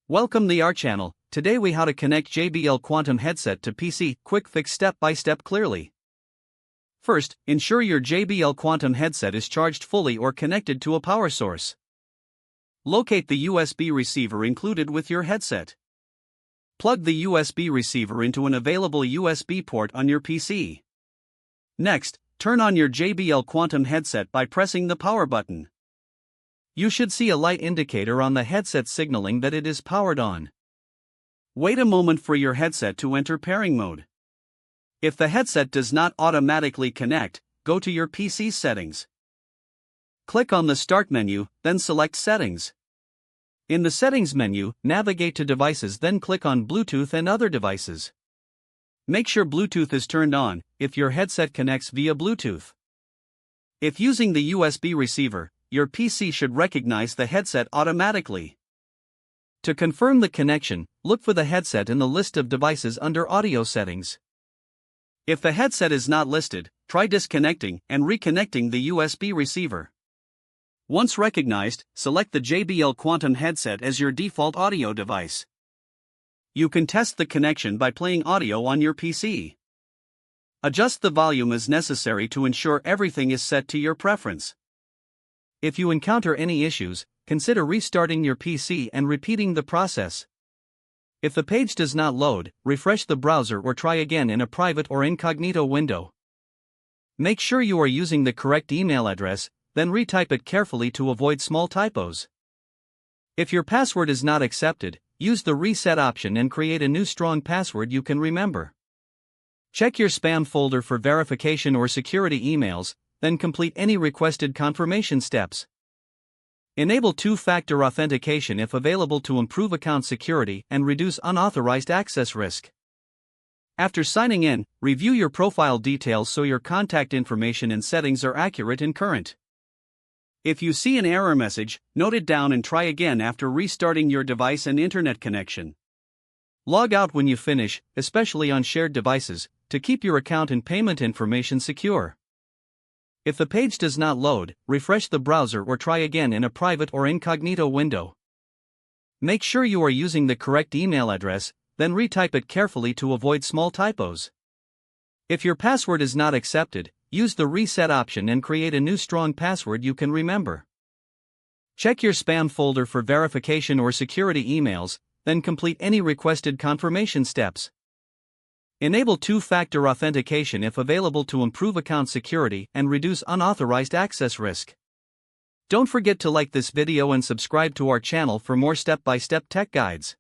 Welcome to our channel. Today we how to connect JBL Quantum headset to PC. Quick fix step by step clearly. First, ensure your JBL Quantum headset is charged fully or connected to a power source. Locate the USB receiver included with your headset. Plug the USB receiver into an available USB port on your PC. Next, turn on your JBL Quantum headset by pressing the power button. You should see a light indicator on the headset signaling that it is powered on. Wait a moment for your headset to enter pairing mode. If the headset does not automatically connect, go to your PC settings. Click on the Start menu, then select Settings. In the Settings menu, navigate to Devices, then click on Bluetooth and other devices. Make sure Bluetooth is turned on if your headset connects via Bluetooth. If using the USB receiver, your PC should recognize the headset automatically. To confirm the connection, look for the headset in the list of devices under Audio Settings. If the headset is not listed, try disconnecting and reconnecting the USB receiver. Once recognized, select the JBL Quantum headset as your default audio device. You can test the connection by playing audio on your PC. Adjust the volume as necessary to ensure everything is set to your preference. If you encounter any issues, consider restarting your PC and repeating the process. If the page does not load, refresh the browser or try again in a private or incognito window. Make sure you are using the correct email address, then retype it carefully to avoid small typos. If your password is not accepted, use the reset option and create a new strong password you can remember. Check your spam folder for verification or security emails, then complete any requested confirmation steps. Enable two-factor authentication if available to improve account security and reduce unauthorized access risk. After signing in, review your profile details so your contact information and settings are accurate and current. If you see an error message, note it down and try again after restarting your device and internet connection. Log out when you finish, especially on shared devices, to keep your account and payment information secure. If the page does not load, refresh the browser or try again in a private or incognito window. Make sure you are using the correct email address, then retype it carefully to avoid small typos. If your password is not accepted, use the reset option and create a new strong password you can remember. Check your spam folder for verification or security emails, then complete any requested confirmation steps. Enable two-factor authentication if available to improve account security and reduce unauthorized access risk. Don't forget to like this video and subscribe to our channel for more step-by-step tech guides.